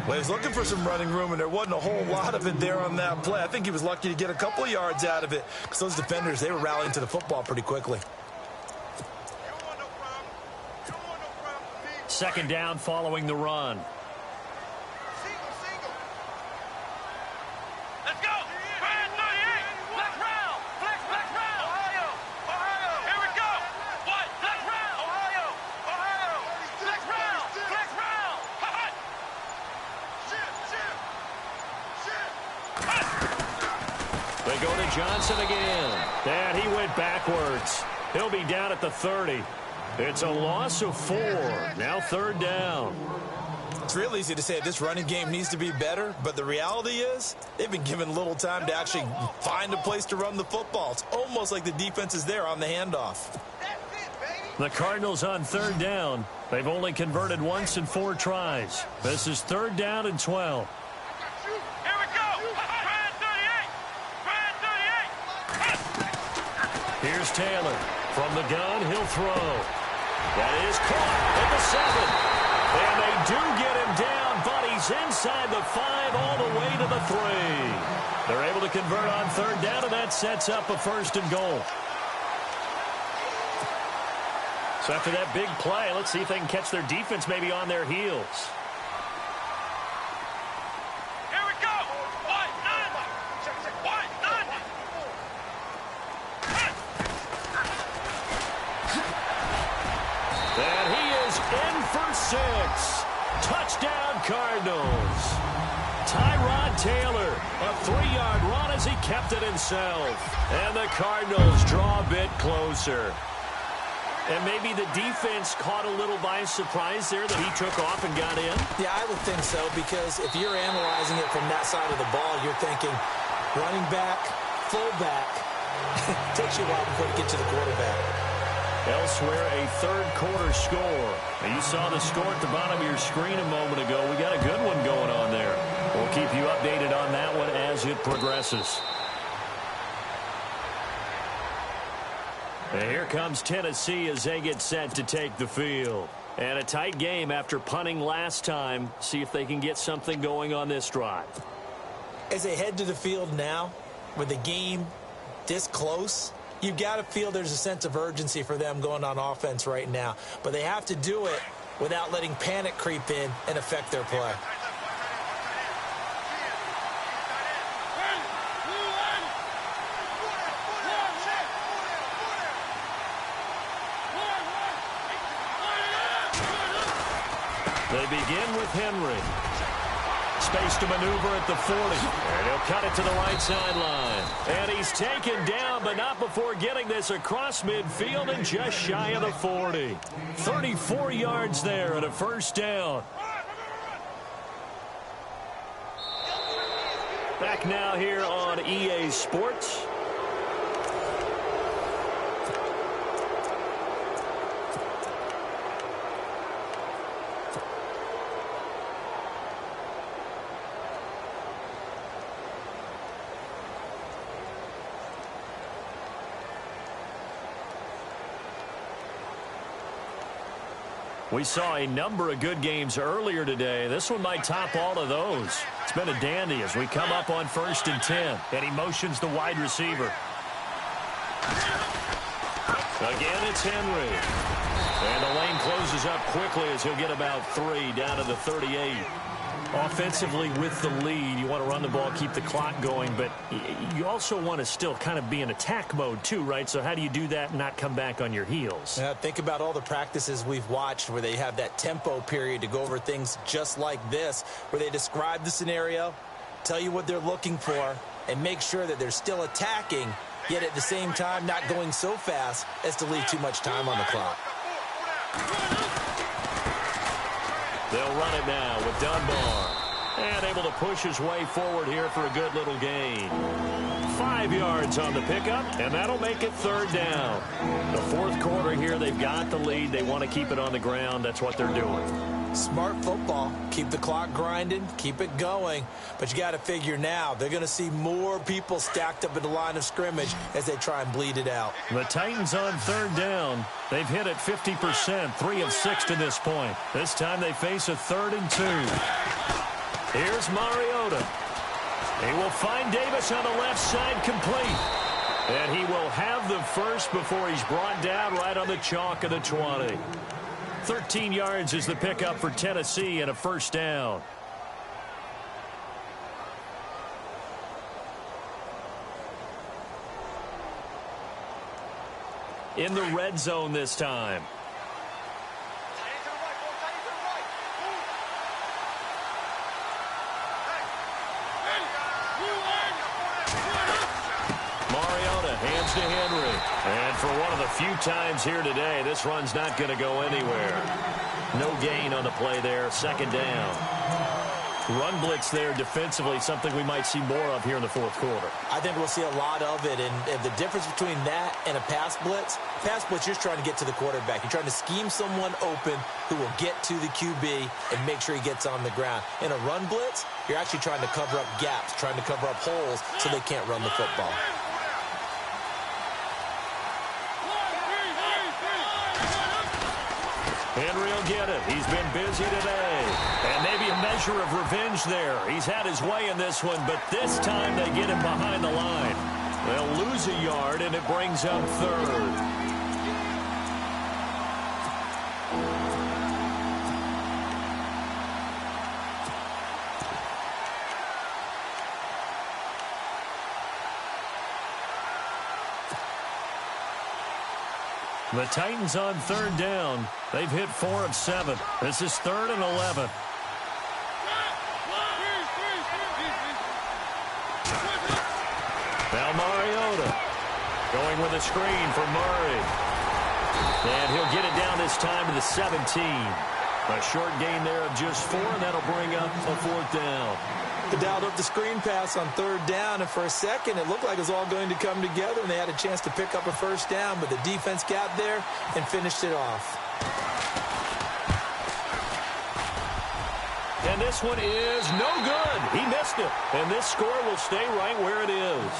Speaker 3: Well, he was looking for some running room, and there wasn't a whole lot of it there on that play. I think he was lucky to get a couple of yards out of it because those defenders, they were rallying to the football pretty quickly.
Speaker 2: 2nd down following the run. They go to Johnson again. And he went backwards. He'll be down at the 30. It's a loss of 4. Now 3rd down.
Speaker 3: It's real easy to say this running game needs to be better, but the reality is they've been given little time to actually find a place to run the football. It's almost like the defense is there on the handoff.
Speaker 2: The Cardinals on third down. They've only converted once in 4 tries. This is third down and 12.
Speaker 4: Here we go. Brand 38.
Speaker 2: Here's Taylor. From the gun, he'll throw. That is caught at the 7. And they do get him down, but he's inside the 5 all the way to the 3. They're able to convert on third down, and that sets up a first and goal. So after that big play, let's see if they can catch their defense maybe on their heels.
Speaker 4: Here we go. Y1W14.
Speaker 2: And he is in for 6. Touchdown, Cardinals. Tyrod Taylor, a 3-yard run as he kept it himself. And the Cardinals draw a bit closer. And maybe the defense caught a little by surprise there that he took off and got in?
Speaker 3: Yeah, I would think so, because if you're analyzing it from that side of the ball, you're thinking running back, fullback. Takes you a while before you get to the quarterback.
Speaker 2: Elsewhere, a third quarter score. Now, you saw the score at the bottom of your screen a moment ago. We got a good one going on there. We'll keep you updated on that one as it progresses. And here comes Tennessee as they get set to take the field. And a tight game after punting last time. See if they can get something going on this drive.
Speaker 3: As they head to the field now, with the game this close, you've got to feel there's a sense of urgency for them going on offense right now. But they have to do it without letting panic creep in and affect their play.
Speaker 2: They begin with Henry. Space to maneuver at the 40. And he'll cut it to the right sideline. And he's taken down, but not before getting this across midfield and just shy of the 40. 34 yards there and a first down. Back now here on EA Sports. We saw a number of good games earlier today. This one might top all of those. It's been a dandy as we come up on 1st and 10. And he motions the wide receiver. Again, it's Henry. And the lane closes up quickly as he'll get about 3 down to the 38. Offensively with the lead, you want to run the ball, keep the clock going, but you also want to still kind of be in attack mode too, right? So how do you do that and not come back on your heels?
Speaker 3: Think about all the practices we've watched where they have that tempo period to go over things just like this, where they describe the scenario, tell you what they're looking for, and make sure that they're still attacking, yet at the same time not going so fast as to leave too much time on the clock.
Speaker 2: They'll run it now with Dunbar. And able to push his way forward here for a good little gain. 5 yards on the pickup, and that'll make it third down. The fourth quarter here, they've got the lead. They want to keep it on the ground. That's what they're doing.
Speaker 3: Smart football. Keep the clock grinding. Keep it going. But you got to figure now, they're going to see more people stacked up at the line of scrimmage as they try and bleed it out.
Speaker 2: The Titans on third down. They've hit it 50%, 3 of 6 to this point. This time they face a 3rd and 2. Here's Mariota. He will find Davis on the left side complete. And he will have the first before he's brought down right on the chalk of the 20. 13 yards is the pickup for Tennessee and a first down. In the red zone this time. Mariota hands to Henry. And for one of the few times here today, this run's not going to go anywhere. No gain on the play there, second down. Run blitz there defensively, something we might see more of here in the fourth quarter.
Speaker 3: I think we'll see a lot of it, and the difference between that and a pass blitz, you're just trying to get to the quarterback. You're trying to scheme someone open who will get to the QB and make sure he gets on the ground. In a run blitz, you're actually trying to cover up gaps, trying to cover up holes so they can't run the football.
Speaker 2: Henry will get it. He's been busy today. And maybe a measure of revenge there. He's had his way in this one, but this time they get him behind the line. They'll lose a yard, and it brings up third. The Titans on third down. They've hit 4 of 7. This is 3rd and 11. Now Mariota going with a screen for Murray. And he'll get it down this time to the 17. A short gain there of just 4, and that'll bring up a 4th down.
Speaker 3: They dialed up the screen pass on third down, and for a second it looked like it was all going to come together, and they had a chance to pick up a first down, but the defense got there and finished it off.
Speaker 2: And this one is no good. He missed it. And this score will stay right where it is.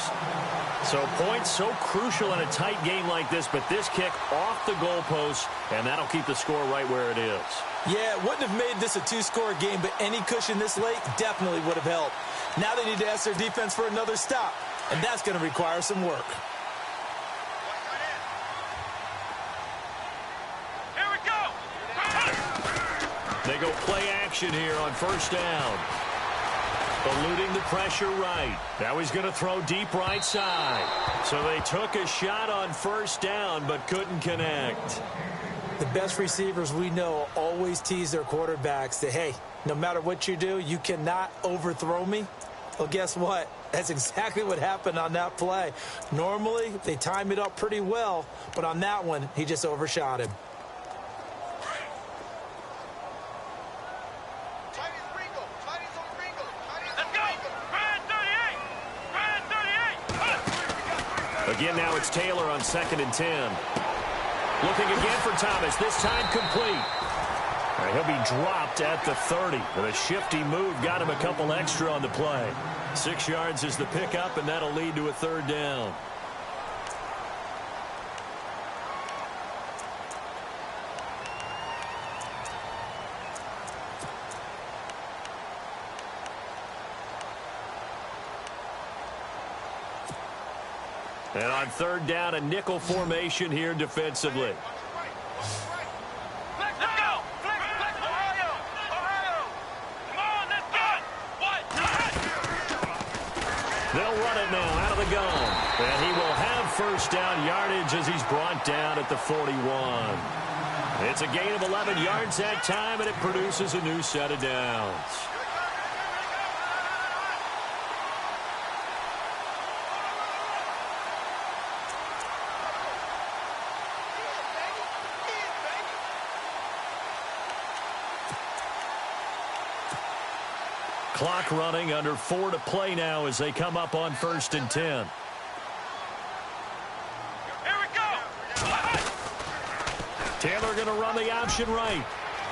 Speaker 2: So points so crucial in a tight game like this, but this kick off the goalpost, and that'll keep the score right where it is.
Speaker 3: Yeah, it wouldn't have made this a 2-score game, but any cushion this late definitely would have helped. Now they need to ask their defense for another stop, and that's going to require some work.
Speaker 4: Here we go.
Speaker 2: They go play action here on first down. Eluding the pressure right. Now he's going to throw deep right side. So they took a shot on first down but couldn't connect.
Speaker 3: The best receivers we know always tease their quarterbacks that, hey, no matter what you do, you cannot overthrow me. Well, guess what? That's exactly what happened on that play. Normally, they time it up pretty well, but on that one, he just overshot him.
Speaker 2: Again, now it's Taylor on 2nd and 10. Looking again for Thomas, this time complete. He'll be dropped at the 30. With a shifty move, got him a couple extra on the play. 6 yards is the pickup, and that'll lead to a 3rd down. And on 3rd down, a nickel formation here defensively.
Speaker 4: Let's go. Ohio. Come on, let's go.
Speaker 2: They'll run it now out of the gun. And he will have first down yardage as he's brought down at the 41. It's a gain of 11 yards that time, and it produces a new set of downs. Clock running, under 4 to play now as they come up on 1st and 10.
Speaker 4: Here we go.
Speaker 2: Taylor going to run the option right.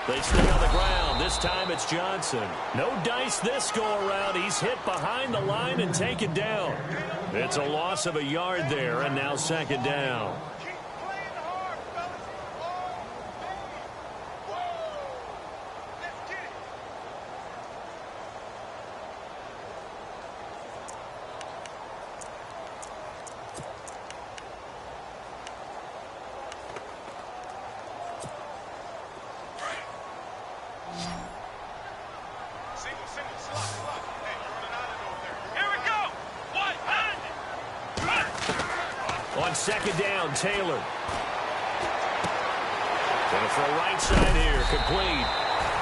Speaker 2: They stay on the ground. This time it's Johnson. No dice this go-around. He's hit behind the line and taken down. It's a loss of a yard there, and now 2nd down. On 2nd down, Taylor. Going for a right side here, complete.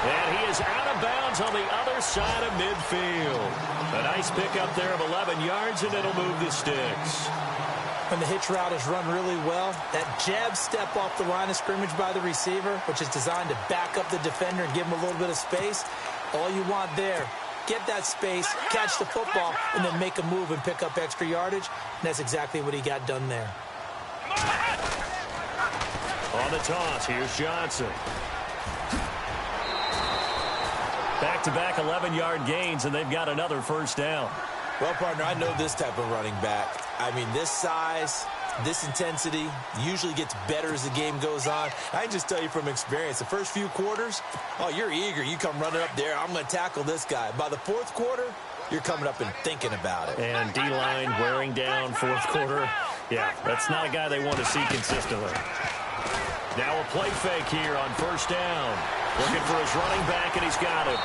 Speaker 2: And he is out of bounds on the other side of midfield. A nice pickup there of 11 yards, and it'll move the sticks.
Speaker 3: When the hitch route is run really well, that jab step off the line of scrimmage by the receiver, which is designed to back up the defender and give him a little bit of space, all you want there, get that space, catch the football, and then make a move and pick up extra yardage. And that's exactly what he got done there.
Speaker 2: On the toss, here's Johnson. Back-to-back 11-yard gains, and they've got another first down.
Speaker 3: Well, partner, I know this type of running back. I mean, this size, this intensity usually gets better as the game goes on. I can just tell you from experience, the first few quarters, oh, you're eager. You come running up there, I'm going to tackle this guy. By the fourth quarter, you're coming up and thinking about it.
Speaker 2: And D-line wearing down fourth quarter. Yeah, that's not a guy they want to see consistently. Now a play fake here on first down. Looking for his running back, and he's got it.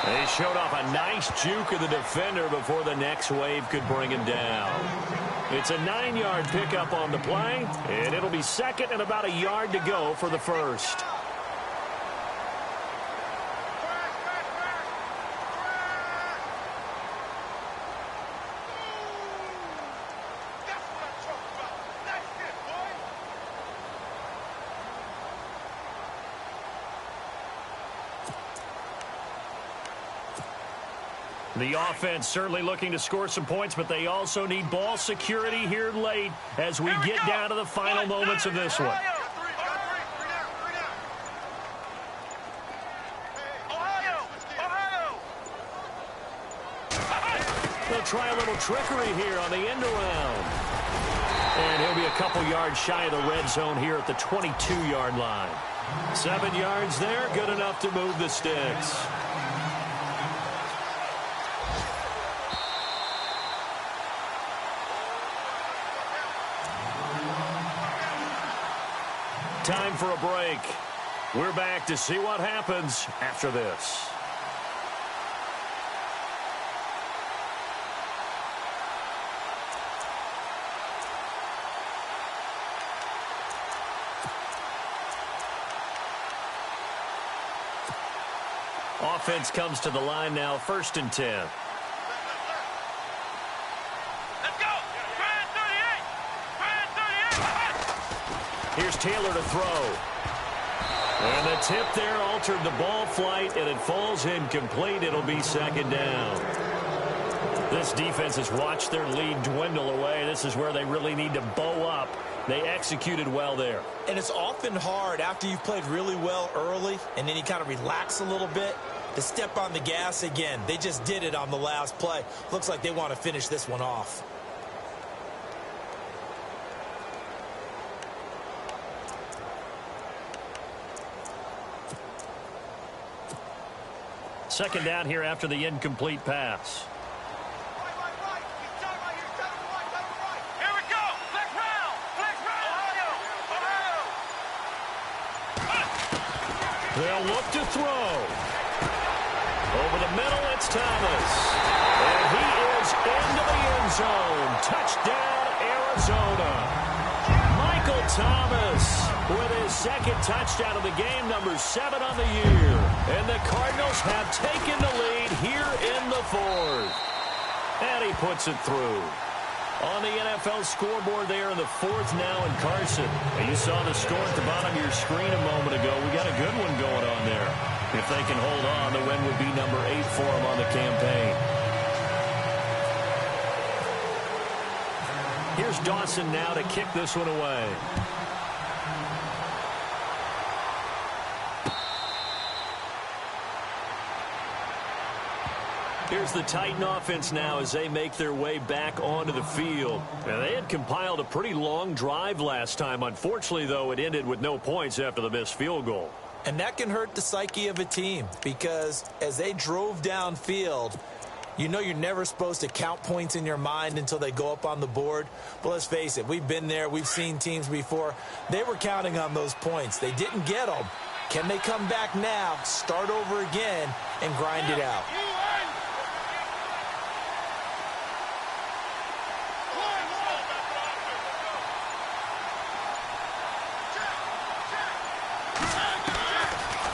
Speaker 2: And he showed off a nice juke of the defender before the next wave could bring him down. It's a 9-yard pickup on the play, and it'll be second and about a yard to go for the first. The offense certainly looking to score some points, but they also need ball security here late as we get down to the final moments of this one. They'll try a little trickery here on the end around. And he'll be a couple yards shy of the red zone here at the 22-yard line. 7 yards there, good enough to move the sticks. Time for a break. We're back to see what happens after this. Offense comes to the line now, 1st and 10.
Speaker 4: Let's go! Brand 38! Brand 38!
Speaker 2: Here's Taylor to throw. And the tip there altered the ball flight, and it falls incomplete. It'll be second down. This defense has watched their lead dwindle away. This is where they really need to bow up. They executed well there.
Speaker 3: And it's often hard after you've played really well early and then you kind of relax a little bit to step on the gas again. They just did it on the last play. Looks like they want to finish this one off.
Speaker 2: Second down here after the incomplete pass.
Speaker 4: Here we go! Flex round! Flex round! Ohio!
Speaker 2: They'll look to throw. Over the middle, it's Thomas. And he is into the end zone. Touchdown, Arizona. Michael Thomas with his second touchdown of the game, number 7 on the year. And the Cardinals have taken the lead here in the 4th. And he puts it through. On the NFL scoreboard there in the 4th now in Carson. And you saw the score at the bottom of your screen a moment ago. We got a good one going on there. If they can hold on, the win would be number 8 for them on the campaign. Here's Dawson now to kick this one away. Here's the Titan offense now as they make their way back onto the field. Now, they had compiled a pretty long drive last time. Unfortunately, though, it ended with no points after the missed field goal.
Speaker 3: And that can hurt the psyche of a team because as they drove downfield, you know you're never supposed to count points in your mind until they go up on the board. But let's face it, we've been there. We've seen teams before. They were counting on those points. They didn't get them. Can they come back now, start over again, and grind it out?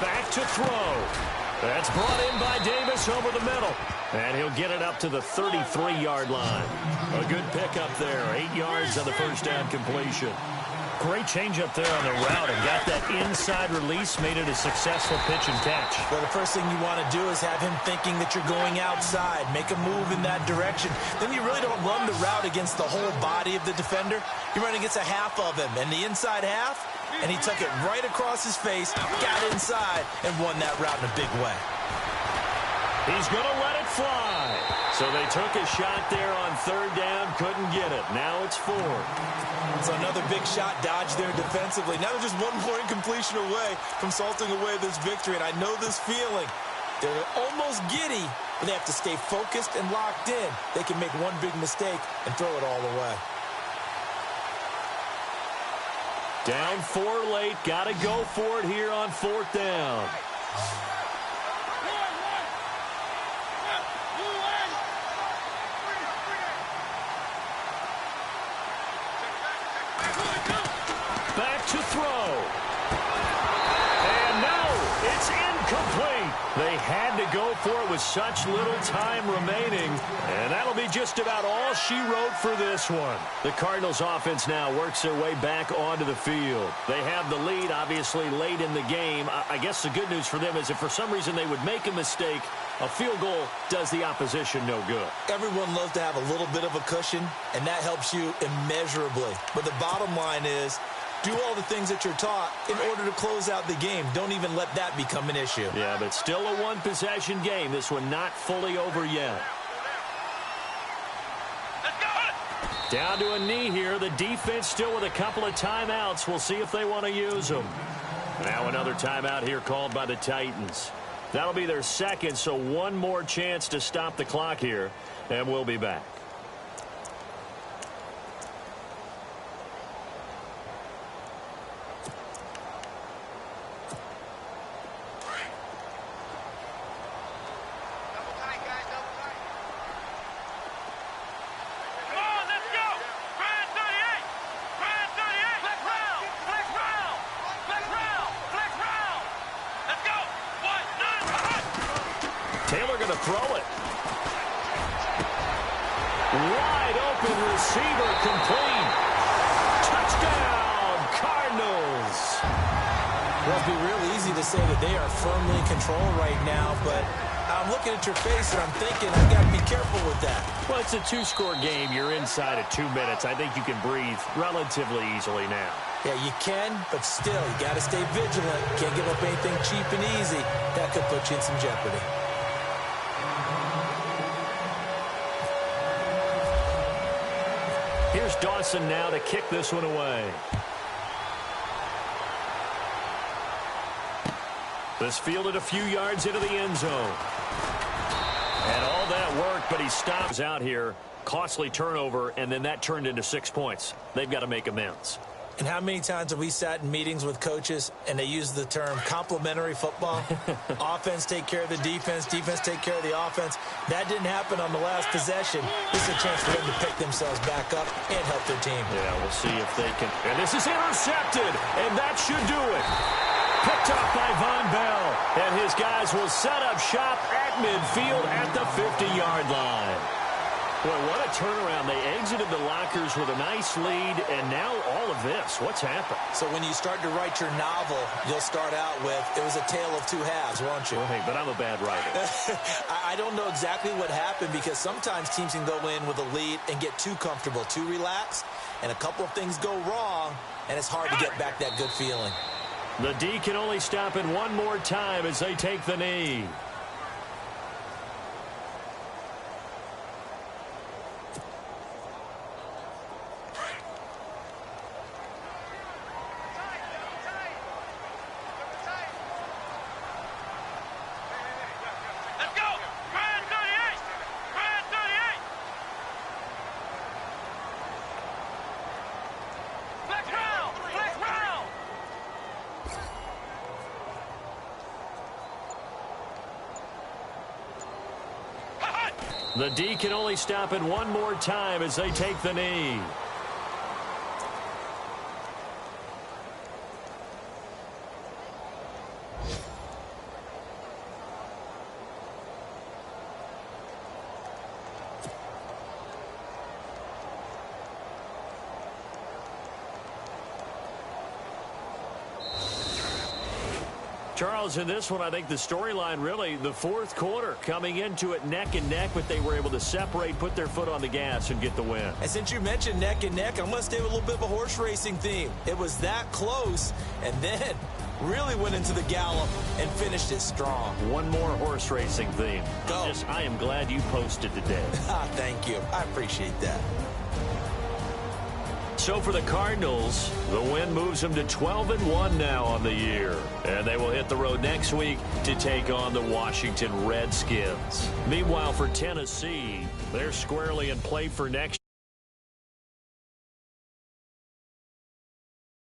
Speaker 2: Back to throw. That's brought in by Davis over the middle. And he'll get it up to the 33-yard line. A good pickup there. 8 yards on the first down completion. Great change up there on the route and got that inside release, made it a successful pitch and catch.
Speaker 3: Well, the first thing you want to do is have him thinking that you're going outside, make a move in that direction. Then you really don't run the route against the whole body of the defender. You run against a half of him, and the inside half, and he took it right across his face, got inside, and won that route in a big way.
Speaker 2: He's going to let it fly. So they took a shot there on third down, couldn't get it. Now it's 4.
Speaker 3: So another big shot dodge there defensively. Now they're just one more incompletion away from salting away this victory. And I know this feeling. They're almost giddy, but they have to stay focused and locked in. They can make one big mistake and throw it all away.
Speaker 2: Down 4 late. Got to go for it here on 4th down. Back to throw. And no, it's incomplete. They had to go for it with such little time remaining. And that'll be just about all she wrote for this one. The Cardinals offense now works their way back onto the field. They have the lead, obviously, late in the game. I guess the good news for them is if for some reason they would make a mistake, a field goal does the opposition no good.
Speaker 3: Everyone loves to have a little bit of a cushion, and that helps you immeasurably. But the bottom line is, do all the things that you're taught in order to close out the game. Don't even let that become an issue.
Speaker 2: Yeah, but still a one-possession game. This one not fully over yet. Down to a knee here. The defense still with a couple of timeouts. We'll see if they want to use them. Now another timeout here called by the Titans. That'll be their second, so one more chance to stop the clock here, and we'll be back. Throw it. Wide open receiver complete. Touchdown, Cardinals.
Speaker 3: Well, it'd be real easy to say that they are firmly in control right now, but I'm looking at your face and I'm thinking I've got to be careful with that.
Speaker 2: Well, it's a 2-score game. You're inside of 2 minutes. I think you can breathe relatively easily now.
Speaker 3: Yeah, you can, but still, you got to stay vigilant. Can't give up anything cheap and easy. That could put you in some jeopardy.
Speaker 2: Here's Dawson now to kick this one away. This fielded a few yards into the end zone. And all that work, but he stops out here. Costly turnover, and then that turned into 6 points. They've got to make amends.
Speaker 3: And how many times have we sat in meetings with coaches and they use the term complementary football? Offense take care of the defense, defense take care of the offense. That didn't happen on the last possession. This is a chance for them to pick themselves back up and help their team.
Speaker 2: Yeah, we'll see if they can. And this is intercepted, and that should do it. Picked off by Von Bell, and his guys will set up shop at midfield at the 50-yard line. Boy, what a turnaround. They exited the lockers with a nice lead, and now all of this. What's happened?
Speaker 3: So when you start to write your novel, you'll start out with, it was a tale of two halves, won't you?
Speaker 2: Well, hey, but I'm a bad writer.
Speaker 3: I don't know exactly what happened because sometimes teams can go in with a lead and get too comfortable, too relaxed, and a couple of things go wrong, and it's hard to get back that good feeling.
Speaker 2: The D can only stop it one more time as they take the knee. The D can only stop it one more time as they take the knee. Charles, in this one, I think the storyline really, the fourth quarter, coming into it neck and neck, but they were able to separate, put their foot on the gas, and get the win.
Speaker 3: And since you mentioned neck and neck, I'm going to stay with a little bit of a horse racing theme. It was that close, and then really went into the gallop and finished it strong.
Speaker 2: One more horse racing theme.
Speaker 3: Go.
Speaker 2: I am glad you posted today.
Speaker 3: Thank you. I appreciate that.
Speaker 2: So for the Cardinals, the win moves them to 12-1 now on the year. And they will hit the road next week to take on the Washington Redskins. Meanwhile, for Tennessee, they're squarely in play for next